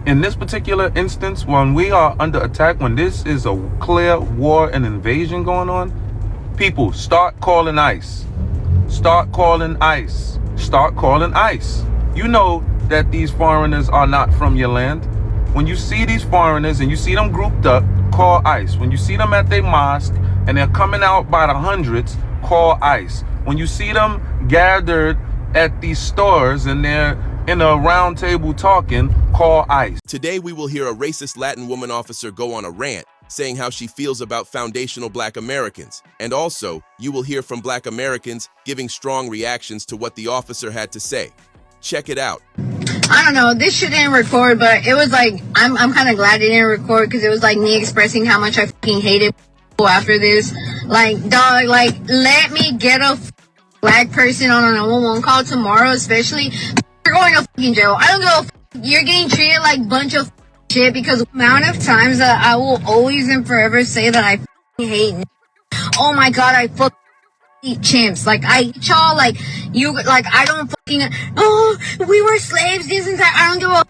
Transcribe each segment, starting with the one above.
In this particular instance, when we are under attack, when this is a clear war and invasion going on, people, start calling ICE. Start calling ICE. Start calling ICE. You know that these foreigners are not from your land. When you see these foreigners and you see them grouped up, call ICE. When you see them at their mosque and they're coming out by the hundreds, call ICE. When you see them gathered at these stores and they're in a round table talking, call ICE. Today, we will hear a racist Latin woman officer go on a rant, saying how she feels about foundational Black Americans. And also, you will hear from Black Americans giving strong reactions to what the officer had to say. Check it out. I don't know, this shit didn't record, but it was like, I'm kind of glad it didn't record, because it was like me expressing how much I fucking hated people after this. Like, dog, like, let me get a Black person on a 911 call tomorrow, especially. You're going to fucking jail. I don't give a you're getting treated like a bunch of shit, because the amount of times that I will always and forever say that I fucking hate. Oh my god, I fucking hate chimps. Like, I hate y'all. Like, you, like, I don't fucking, oh, we were slaves, this and that. I don't give a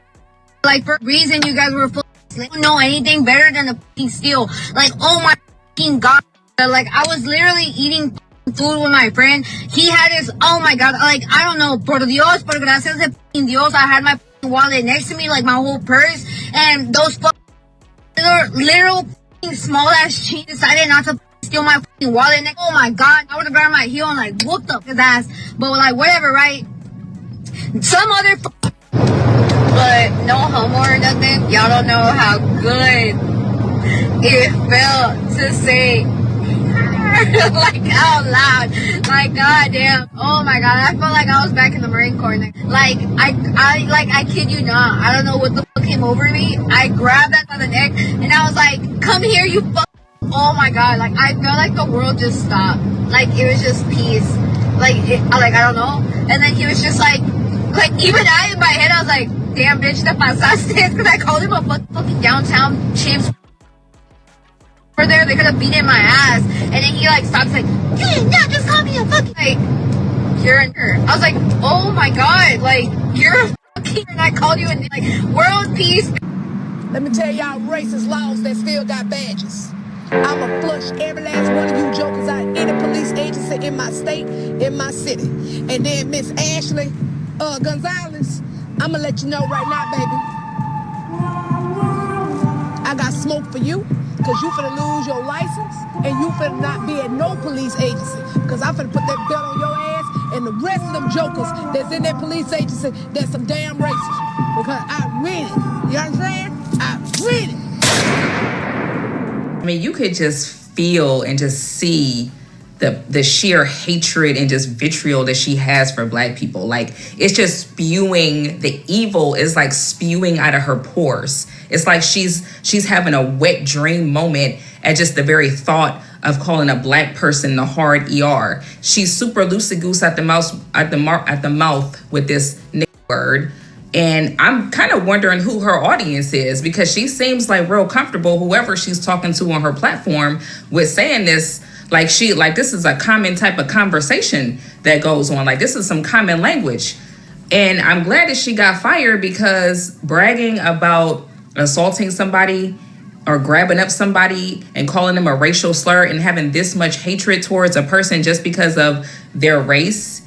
like, for a reason you guys were fucking slaves. I don't know anything better than a fucking steal. Like, oh my fucking god. Like, I was literally eating food with my friend. He had his, oh my god, like, I don't know, por Dios, por gracias de fucking Dios, I had my fucking wallet next to me, like my whole purse, and those fucking little fucking small ass cheats decided not to steal my fucking wallet. And oh my god, I would have grabbed my heel and like whooped up his ass. But like, whatever, right? Some other but no homo or nothing. Y'all don't know how good it felt to say like out loud, like goddamn, oh my god, I felt like I was back in the Marine Corps. Like I kid you not, I don't know what the fuck came over me. I grabbed that on the neck and I was like, come here, you fuck. Oh my god, like I felt like the world just stopped. Like it was just peace. Like I don't know. And then he was just like even I in my head I was like, damn bitch, te pasaste, because I called him a fucking downtown chimps. Over there, they could have beaten my ass, and then he like stops like, hey, no, just call me a fucking like, you're in her. I was like, oh my god, like you're a fucking, and I called you and like world peace. Let me tell y'all racist laws that still got badges. I'ma flush every last one of you jokers out of any police agency in my state, in my city. And then Miss Ashley Gonzalez, I'ma let you know right now, baby, I got smoke for you. Because you finna lose your license and you finna not be at no police agency. Because I'm finna put that belt on your ass and the rest of them jokers that's in that police agency that's some damn racist. Because I read it. You understand? I read it. I mean, you could just feel and just see the sheer hatred and just vitriol that she has for Black people. Like, it's just spewing, the evil is like spewing out of her pores. It's like she's having a wet dream moment at just the very thought of calling a Black person the hard ER. She's super loosey-goose at the mouth with this word. And I'm kind of wondering who her audience is, because she seems like real comfortable, whoever she's talking to on her platform, with saying this. Like this is a common type of conversation that goes on. Like, this is some common language. And I'm glad that she got fired, because bragging about assaulting somebody or grabbing up somebody and calling them a racial slur and having this much hatred towards a person just because of their race,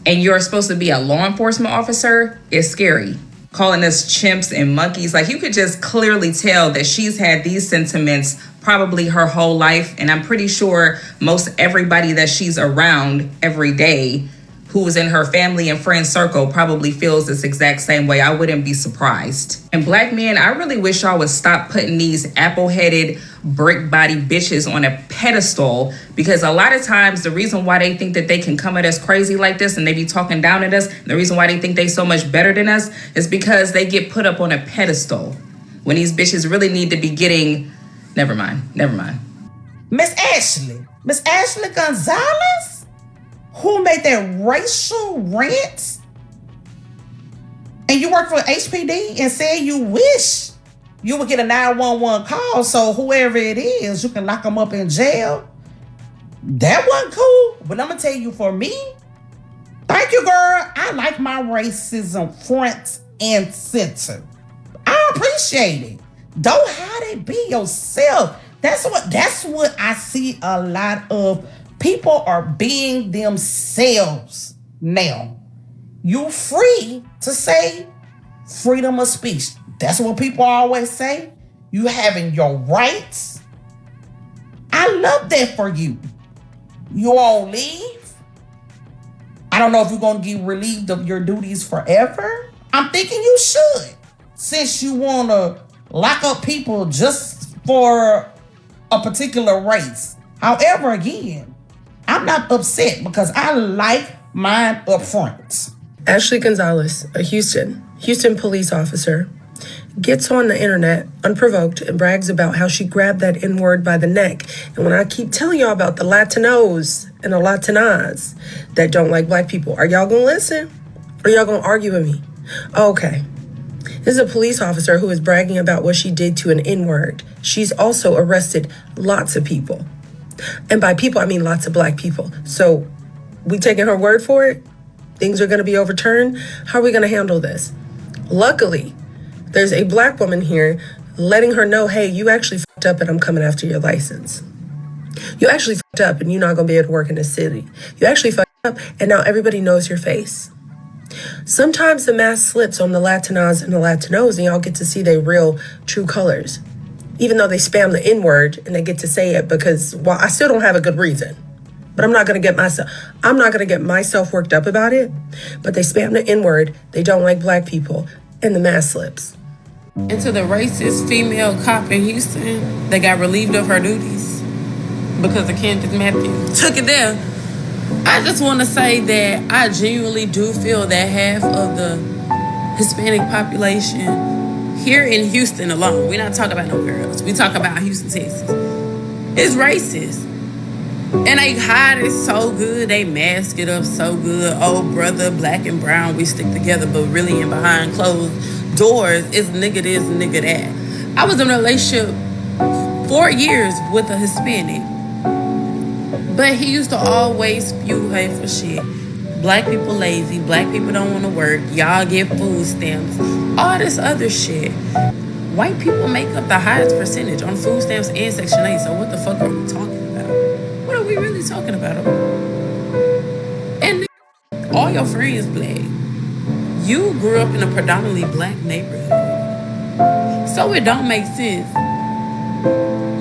and you're supposed to be a law enforcement officer, is scary. Calling us chimps and monkeys. Like, you could just clearly tell that she's had these sentiments probably her whole life. And I'm pretty sure most everybody that she's around every day who is in her family and friend circle probably feels this exact same way. I wouldn't be surprised. And Black men, I really wish y'all would stop putting these apple-headed, brick-body bitches on a pedestal, because a lot of times the reason why they think that they can come at us crazy like this and they be talking down at us, the reason why they think they so much better than us is because they get put up on a pedestal when these bitches really need to be getting... Never mind. Miss Ashley Gonzalez, who made that racial rant, and you work for HPD and said you wish you would get a 911 call so whoever it is, you can lock them up in jail. That wasn't cool. But I'm gonna tell you, for me, thank you, girl. I like my racism front and center. I appreciate it. Don't hide it. Be yourself. That's what I see a lot of. People are being themselves now. You free to say freedom of speech. That's what people always say. You having your rights. I love that for you. You won't leave. I don't know if you're going to get relieved of your duties forever. I'm thinking you should. Since you want to lock up people just for a particular race. However, again, I'm not upset because I like mine up front. Ashley Gonzalez, a Houston police officer, gets on the internet unprovoked and brags about how she grabbed that N-word by the neck. And when I keep telling y'all about the Latinos and the Latinas that don't like black people, are y'all gonna listen? Or y'all gonna argue with me? Okay. This is a police officer who is bragging about what she did to an N-word. She's also arrested lots of people. And by people, I mean lots of black people. So we taking her word for it? Things are going to be overturned? How are we going to handle this? Luckily, there's a black woman here letting her know, hey, you actually fucked up and I'm coming after your license. You actually fucked up and you're not going to be able to work in the city. You actually fucked up and now everybody knows your face. Sometimes the mask slips on the Latinas and the Latinos and y'all get to see their real, true colors. Even though they spam the N-word and they get to say it because, well, I still don't have a good reason. But I'm not going to get myself worked up about it. But they spam the N-word. They don't like black people. And the mask slips. And to the racist female cop in Houston that got relieved of her duties because of Candace Matthews took it there. I just want to say that I genuinely do feel that half of the Hispanic population here in Houston alone, we're not talking about nowhere else. We talk about Houston, Texas. It's racist. And they hide it so good. They mask it up so good. Oh, brother, black and brown, we stick together. But really in behind closed doors, it's nigga this, nigga that. I was in a relationship 4 years with a Hispanic. But he used to always spew hateful shit. Black people lazy. Black people don't want to work. Y'all get food stamps. All this other shit. White people make up the highest percentage on food stamps and Section 8. So what the fuck are we talking about? What are we really talking about? And all your friends black. You grew up in a predominantly black neighborhood. So it don't make sense.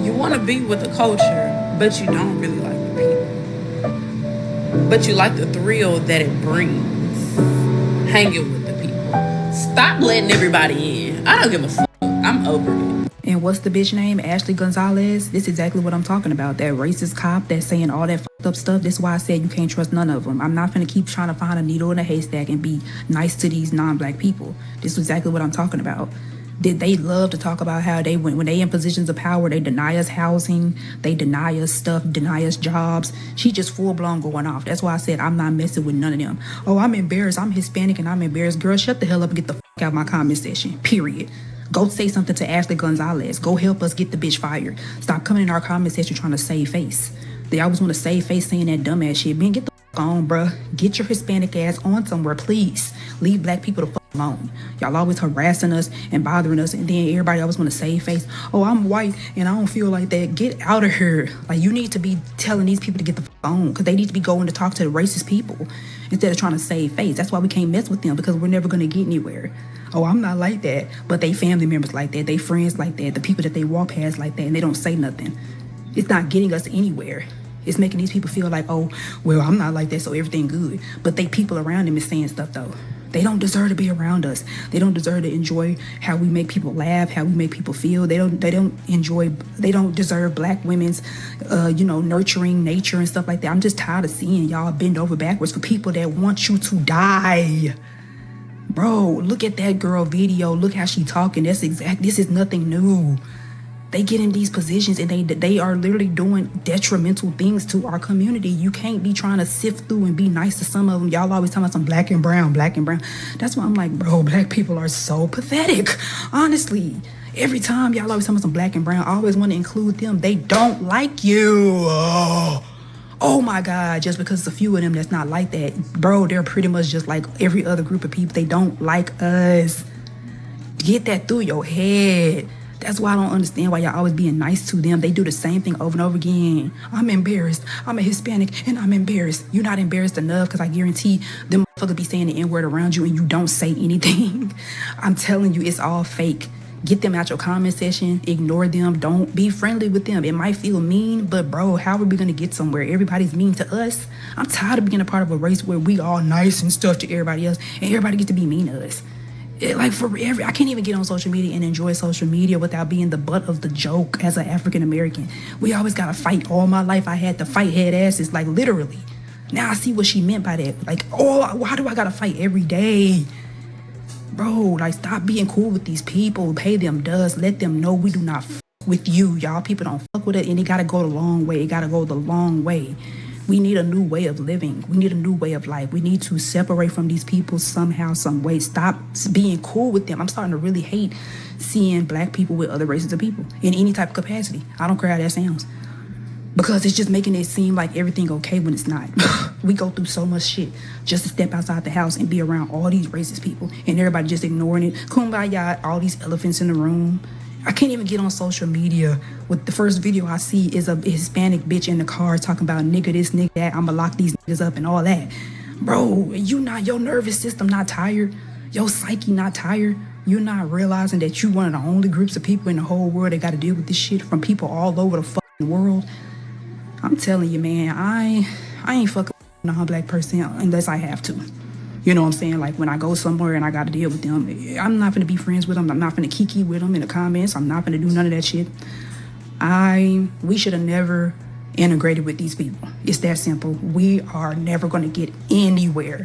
You want to be with the culture, but you don't really like the people. But you like the thrill that it brings. Hanging with the people. Stop letting everybody in. I don't give a fuck. I'm over it. And what's the bitch name? Ashley Gonzalez. This is exactly what I'm talking about. That racist cop that's saying all that fucked up stuff. This is why I said you can't trust none of them. I'm not finna keep trying to find a needle in a haystack and be nice to these non-black people. This is exactly what I'm talking about. Did they love to talk about how they when they in positions of power, they deny us housing, they deny us stuff, deny us jobs. She just full blown going off. That's why I said I'm not messing with none of them. Oh, I'm embarrassed. I'm Hispanic and I'm embarrassed. Girl, shut the hell up and get the fuck out of my comment section. Period. Go say something to Ashley Gonzalez. Go help us get the bitch fired. Stop coming in our comment section trying to save face. They always want to save face saying that dumbass shit. Man, get the fuck on, bruh. Get your Hispanic ass on somewhere, please. Leave black people the fuck alone. Y'all always harassing us and bothering us, and then everybody always want to save face. Oh, I'm white and I don't feel like that. Get out of here. Like, you need to be telling these people to get the fuck on, because they need to be going to talk to the racist people instead of trying to save face. That's why we can't mess with them, because we're never going to get anywhere. Oh, I'm not like that. But they family members like that. They friends like that. The people that they walk past like that, and they don't say nothing. It's not getting us anywhere. It's making these people feel like, oh, well, I'm not like that, so everything good. But they people around them is saying stuff, though. They don't deserve to be around us. They don't deserve to enjoy how we make people laugh, how we make people feel. They don't deserve black women's, nurturing nature and stuff like that. I'm just tired of seeing y'all bend over backwards for people that want you to die. Bro, look at that girl video. Look how she talking. This is nothing new. They get in these positions and they are literally doing detrimental things to our community. You can't be trying to sift through and be nice to some of them. Y'all always talking about some black and brown. That's why I'm like, bro, black people are so pathetic. Honestly, every time y'all always talking about some black and brown, I always want to include them. They don't like you. Oh my God, just because it's a few of them that's not like that. Bro, they're pretty much just like every other group of people. They don't like us. Get that through your head. That's why I don't understand why y'all always being nice to them. They do the same thing over and over again. I'm embarrassed. I'm a Hispanic and I'm embarrassed. You're not embarrassed enough because I guarantee them motherfuckers be saying the N-word around you and you don't say anything. I'm telling you, it's all fake. Get them out your comment section. Ignore them. Don't be friendly with them. It might feel mean, but bro, how are we going to get somewhere? Everybody's mean to us. I'm tired of being a part of a race where we all nice and stuff to everybody else and everybody gets to be mean to us. I can't even get on social media and enjoy social media without being the butt of the joke as an African American. We always gotta fight. All my life I had to fight head asses, like literally. Now I see what she meant by that. Like, oh, why do I gotta fight every day? Bro, like, stop being cool with these people. Pay them dust. Let them know we do not fuck with you. Y'all people don't fuck with it, and it gotta go the long way. It gotta go the long way. We need a new way of living. We need a new way of life. We need to separate from these people somehow, some way. Stop being cool with them. I'm starting to really hate seeing black people with other races of people in any type of capacity. I don't care how that sounds. Because it's just making it seem like everything okay when it's not. We go through so much shit just to step outside the house and be around all these racist people and everybody just ignoring it. Kumbaya, all these elephants in the room. I can't even get on social media. With the first video I see is a Hispanic bitch in the car talking about nigga this, nigga that, I'ma lock these niggas up and all that. Bro, your nervous system not tired. Your psyche not tired. You're not realizing that you one of the only groups of people in the whole world that got to deal with this shit from people all over the fucking world. I'm telling you, man, I ain't fucking with a non-black person unless I have to. You know what I'm saying? Like, when I go somewhere and I got to deal with them, I'm not going to be friends with them. I'm not going to kiki with them in the comments. I'm not going to do none of that shit. We should have never integrated with these people. It's that simple. We are never going to get anywhere.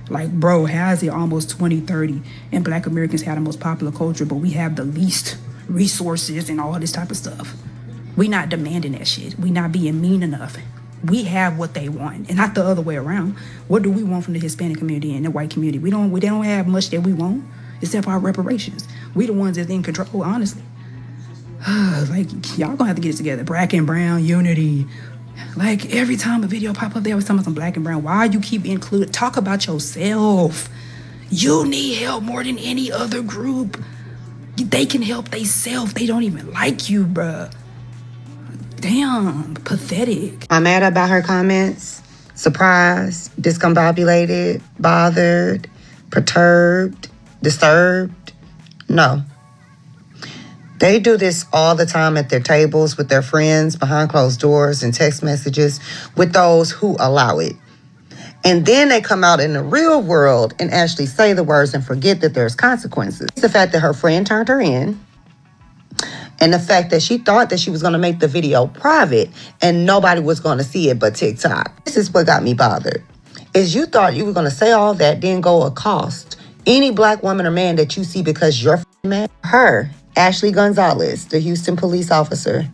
Like, bro, how is it almost 2030 and black Americans have the most popular culture, but we have the least resources and all this type of stuff? We not demanding that shit. We not being mean enough. We have what they want, and not the other way around. What do we want from the Hispanic community and the white community? They don't have much that we want, except for our reparations. We the ones that's in control, honestly. Like, y'all gonna have to get it together. Black and brown unity. Like, every time a video pop up, they always talking about some black and brown. Why you keep including? Talk about yourself. You need help more than any other group. They can help themselves. They don't even like you, bruh. Damn, pathetic. I'm mad about her comments. Surprised, discombobulated, bothered, perturbed, disturbed. No. They do this all the time at their tables with their friends, behind closed doors, and text messages with those who allow it. And then they come out in the real world and actually say the words and forget that there's consequences. It's the fact that her friend turned her in, and the fact that she thought that she was going to make the video private and nobody was going to see it but TikTok. This is what got me bothered. Is you thought you were going to say all that, then go accost any black woman or man that you see because you're mad. Her, Ashley Gonzalez, the Houston police officer,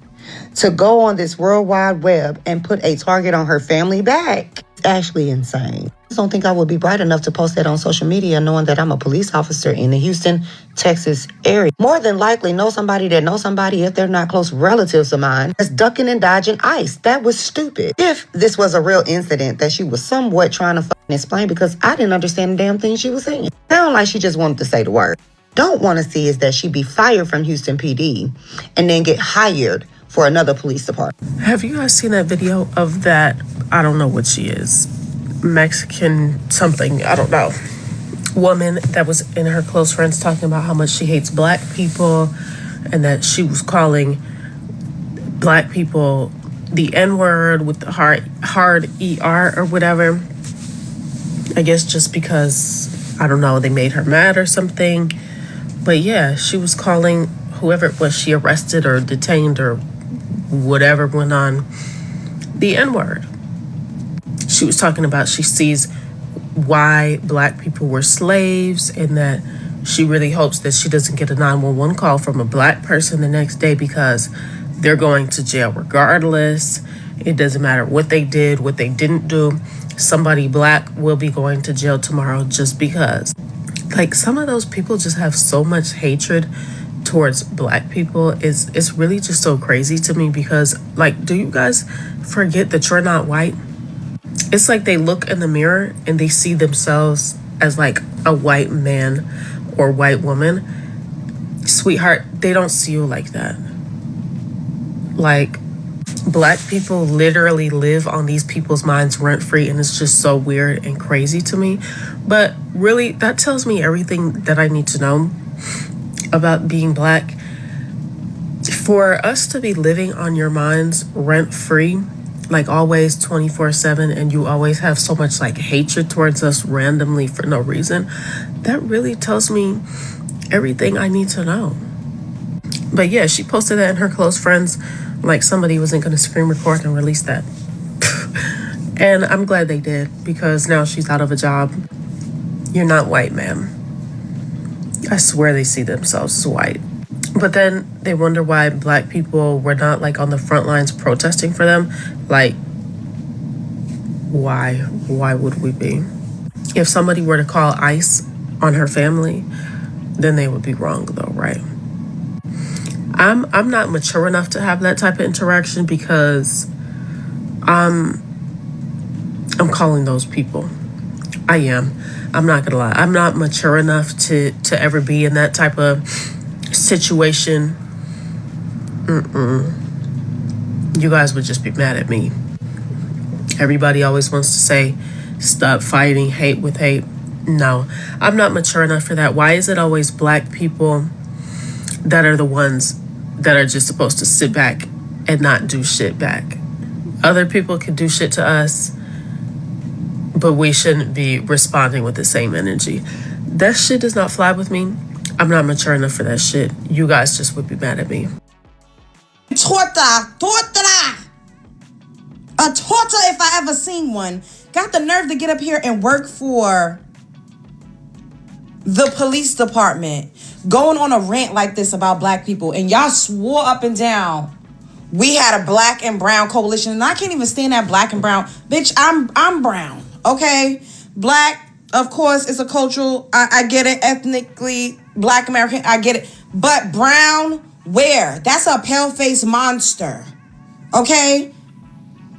to go on this World Wide Web and put a target on her family back. It's actually insane. I don't think I would be bright enough to post that on social media knowing that I'm a police officer in the Houston, Texas area. More than likely know somebody that knows somebody, if they're not close relatives of mine, that's ducking and dodging ICE. That was stupid. If this was a real incident that she was somewhat trying to explain, because I didn't understand the damn thing she was saying. Sound like she just wanted to say the word. Don't want to see is that she be fired from Houston PD and then get hired for another police department. Have you guys seen that video of that, I don't know what she is, Mexican something, I don't know, woman that was in her close friends talking about how much she hates black people and that she was calling black people the N-word with the hard ER or whatever. I guess just because, I don't know, they made her mad or something. But yeah, she was calling whoever it was she arrested or detained or whatever went on the N-word. She was talking about she sees why black people were slaves and that she really hopes that she doesn't get a 911 call from a black person the next day because they're going to jail regardless. It doesn't matter what they did, what they didn't do. Somebody black will be going to jail tomorrow just because. Like, some of those people just have so much hatred towards black people. It's really just so crazy to me because, like, do you guys forget that you're not white? It's like they look in the mirror and they see themselves as like a white man or white woman, Sweetheart, they don't see you like that. Like, Black people literally live on these people's minds rent-free, and it's just so weird and crazy to me. But really, that tells me everything that I need to know about being Black. For us to be living on your minds rent-free, like always 24/7, and you always have so much like hatred towards us randomly for no reason, that really tells me everything I need to know. But yeah, she posted that in her close friends, like somebody wasn't going to screen record and release that. And I'm glad they did, because now she's out of a job. You're not white, ma'am. I swear they see themselves as white. But then they wonder why Black people were not like on the front lines protesting for them. Like, why? Why would we be? If somebody were to call ICE on her family, then they would be wrong though, right? I'm not mature enough to have that type of interaction, because I'm calling those people. I am. I'm not gonna lie. I'm not mature enough to ever be in that type of situation. You guys would just be mad at me. Everybody always wants to say, stop fighting hate with hate. No, I'm not mature enough for that. Why is it always Black people that are the ones that are just supposed to sit back and not do shit back? Other people can do shit to us, but we shouldn't be responding with the same energy. That shit does not fly with me. I'm not mature enough for that shit. You guys just would be mad at me. Torta if I ever seen one. Got the nerve to get up here and work for the police department, going on a rant like this about Black people, and y'all swore up and down we had a Black and brown coalition, and I can't even stand that Black and brown. Bitch, I'm brown, okay? Black, of course, is a cultural, I get it, ethnically Black American, I get it, but brown, where? That's a pale-faced monster, okay?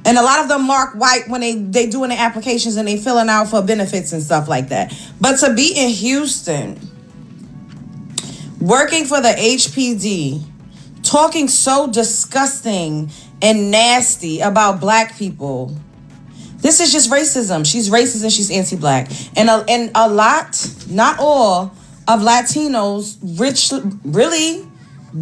And a lot of them mark white when they doing the applications and they filling out for benefits and stuff like that. But to be in Houston, working for the HPD, talking so disgusting and nasty about Black people, this is just racism. She's racist and she's anti-Black. And a lot, not all, of Latinos really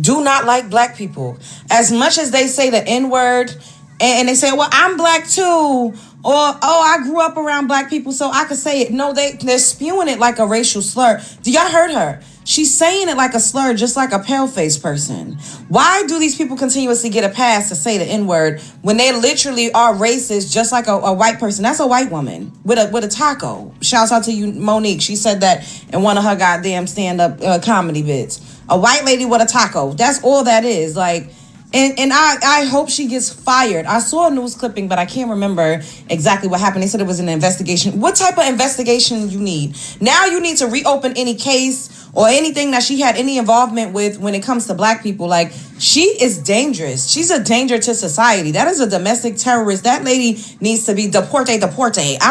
do not like Black people. As much as they say the N-word, and they say, well, I'm Black too. Or, oh, I grew up around Black people, so I could say it. No, they're spewing it like a racial slur. Do y'all heard her? She's saying it like a slur, just like a pale-faced person. Why do these people continuously get a pass to say the N-word when they literally are racist, just like a white person? That's a white woman with a taco. Shouts out to you, Monique. She said that in one of her goddamn stand-up comedy bits. A white lady with a taco. That's all that is. Like, and I hope she gets fired. I saw a news clipping, but I can't remember exactly what happened. They said it was an investigation. What type of investigation you need? Now you need to reopen any case or anything that she had any involvement with when it comes to Black people. Like, she is dangerous. She's a danger to society. That is a domestic terrorist. That lady needs to be deporte. I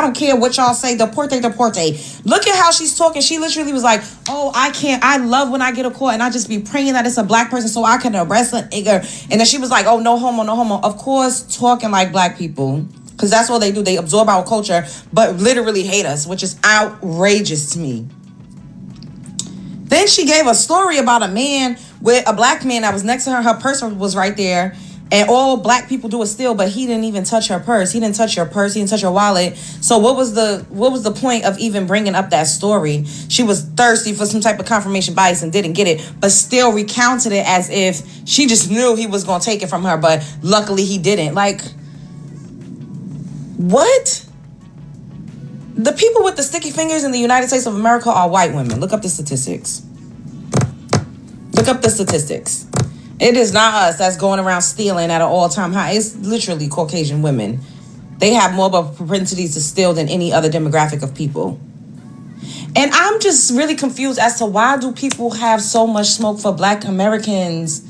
don't care what y'all say, deporte. Look at how she's talking. She literally was like, oh, I love when I get a call and I just be praying that it's a Black person so I can arrest an nigger. And then she was like, oh, no homo. Of course, talking like Black people, because that's what they do. They absorb our culture, but literally hate us, which is outrageous to me. Then she gave a story about a man with a Black man that was next to her. Her purse was right there. And all Black people do is steal, but he didn't even touch her purse. He didn't touch your purse. He didn't touch your wallet. So what was the point of even bringing up that story? She was thirsty for some type of confirmation bias and didn't get it, but still recounted it as if she just knew he was going to take it from her, but luckily he didn't. Like, what? The people with the sticky fingers in the United States of America are white women. Look up the statistics. It is not us that's going around stealing at an all-time high. It's literally Caucasian women. They have more of a propensity to steal than any other demographic of people. And I'm just really confused as to why do people have so much smoke for Black Americans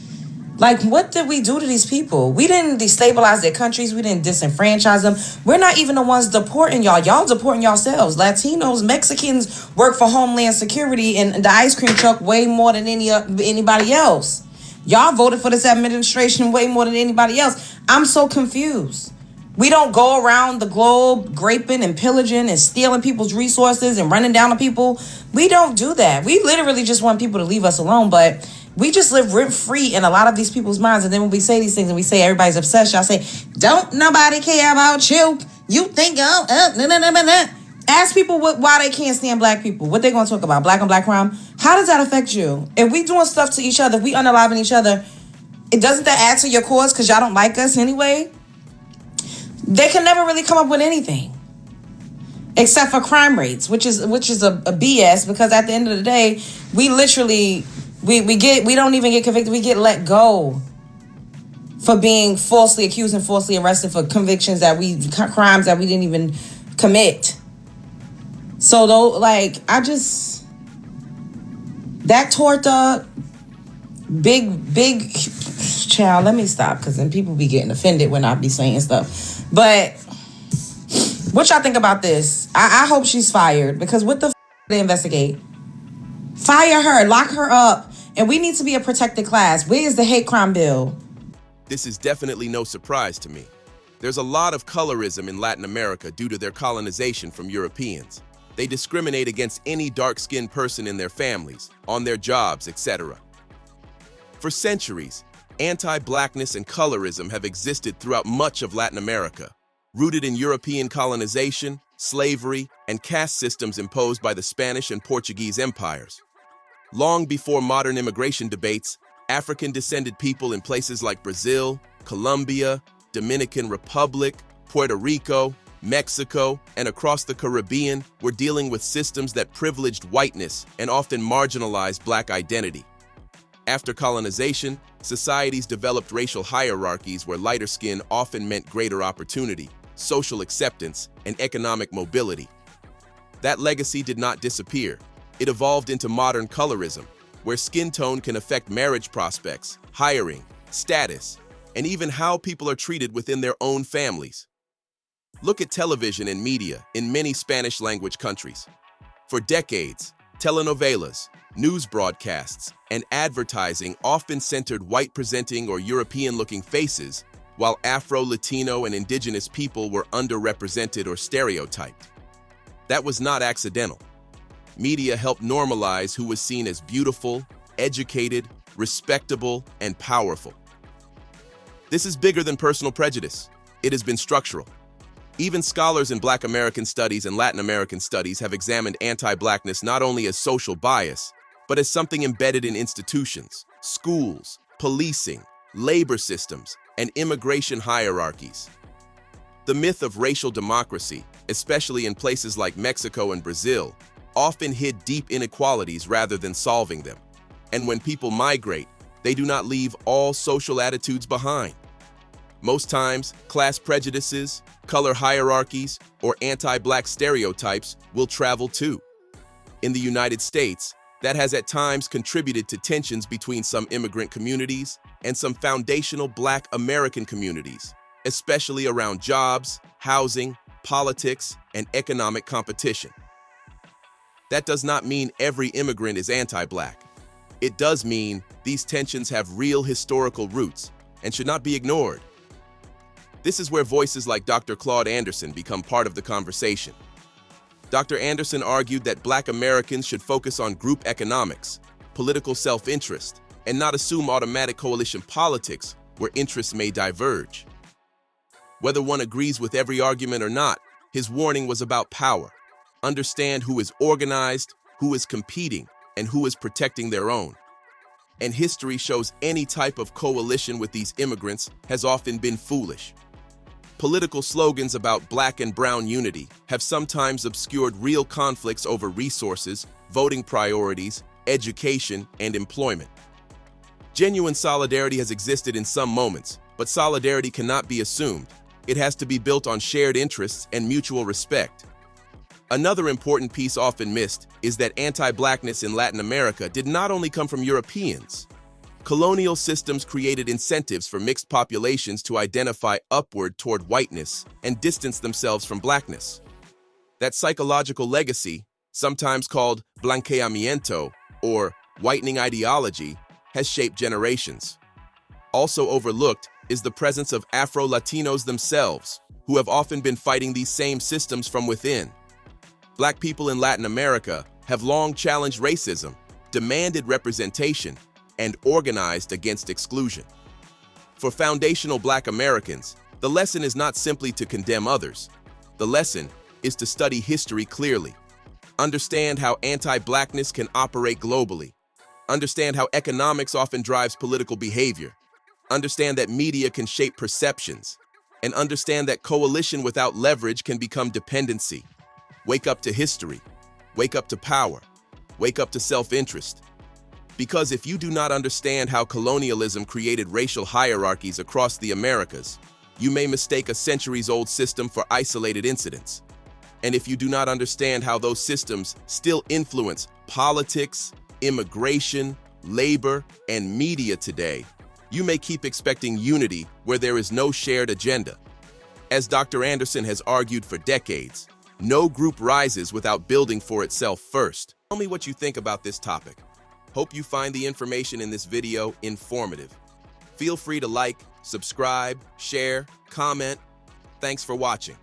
Like, what did we do to these people? We didn't destabilize their countries. We didn't disenfranchise them. We're not even the ones deporting y'all. Y'all deporting yourselves. Latinos, Mexicans work for Homeland Security and the ice cream truck way more than anybody else. Y'all voted for this administration way more than anybody else. I'm so confused. We don't go around the globe graping and pillaging and stealing people's resources and running down on people. We don't do that. We literally just want people to leave us alone, but we just live rent free in a lot of these people's minds. And then when we say these things and we say everybody's obsessed, y'all say, don't nobody care about you. You think, Ask people why they can't stand black people. What they gonna talk about? Black on black crime? How does that affect you? If we doing stuff to each other, if we unaliving each other, it doesn't that add to your cause because y'all don't like us anyway? They can never really come up with anything except for crime rates, which is a BS, because at the end of the day, we literally we don't even get convicted. We get let go for being falsely accused and falsely arrested for crimes that we didn't even commit. So though, like, that torta, big child. Let me stop, because then people be getting offended when I be saying stuff. But what y'all think about this? I hope she's fired, because what the they investigate? Fire her, lock her up, and we need to be a protected class. Where is the hate crime bill? This is definitely no surprise to me. There's a lot of colorism in Latin America due to their colonization from Europeans. They discriminate against any dark-skinned person in their families, on their jobs, etc. For centuries, anti-blackness and colorism have existed throughout much of Latin America, rooted in European colonization, slavery, and caste systems imposed by the Spanish and Portuguese empires. Long before modern immigration debates, African-descended people in places like Brazil, Colombia, Dominican Republic, Puerto Rico, Mexico, and across the Caribbean were dealing with systems that privileged whiteness and often marginalized black identity. After colonization, societies developed racial hierarchies where lighter skin often meant greater opportunity, social acceptance, and economic mobility. That legacy did not disappear. It evolved into modern colorism, where skin tone can affect marriage prospects, hiring, status, and even how people are treated within their own families. Look at television and media in many Spanish-language countries. For decades, telenovelas, news broadcasts, and advertising often centered white-presenting or European-looking faces, while Afro, Latino, and indigenous people were underrepresented or stereotyped. That was not accidental. Media helped normalize who was seen as beautiful, educated, respectable, and powerful. This is bigger than personal prejudice. It has been structural. Even scholars in Black American studies and Latin American studies have examined anti-Blackness not only as social bias, but as something embedded in institutions, schools, policing, labor systems, and immigration hierarchies. The myth of racial democracy, especially in places like Mexico and Brazil, often hid deep inequalities rather than solving them. And when people migrate, they do not leave all social attitudes behind. Most times, class prejudices, color hierarchies, or anti-Black stereotypes will travel too. In the United States, that has at times contributed to tensions between some immigrant communities and some foundational Black American communities, especially around jobs, housing, politics, and economic competition. That does not mean every immigrant is anti-Black. It does mean these tensions have real historical roots and should not be ignored. This is where voices like Dr. Claude Anderson become part of the conversation. Dr. Anderson argued that Black Americans should focus on group economics, political self-interest, and not assume automatic coalition politics where interests may diverge. Whether one agrees with every argument or not, his warning was about power. Understand who is organized, who is competing, and who is protecting their own. And history shows any type of coalition with these immigrants has often been foolish. Political slogans about Black and brown unity have sometimes obscured real conflicts over resources, voting priorities, education, and employment. Genuine solidarity has existed in some moments, but solidarity cannot be assumed. It has to be built on shared interests and mutual respect. Another important piece often missed is that anti-Blackness in Latin America did not only come from Europeans. Colonial systems created incentives for mixed populations to identify upward toward whiteness and distance themselves from blackness. That psychological legacy, sometimes called blanqueamiento or whitening ideology, has shaped generations. Also overlooked is the presence of Afro-Latinos themselves, who have often been fighting these same systems from within. Black people in Latin America have long challenged racism, demanded representation, and organized against exclusion. For foundational Black Americans, the lesson is not simply to condemn others. The lesson is to study history clearly, understand how anti-Blackness can operate globally, understand how economics often drives political behavior, understand that media can shape perceptions, and understand that coalition without leverage can become dependency. Wake up to history. Wake up to power. Wake up to self-interest. Because if you do not understand how colonialism created racial hierarchies across the Americas, you may mistake a centuries-old system for isolated incidents. And if you do not understand how those systems still influence politics, immigration, labor, and media today, you may keep expecting unity where there is no shared agenda. As Dr. Anderson has argued for decades, no group rises without building for itself first. Tell me what you think about this topic. Hope you find the information in this video informative. Feel free to like, subscribe, share, comment. Thanks for watching.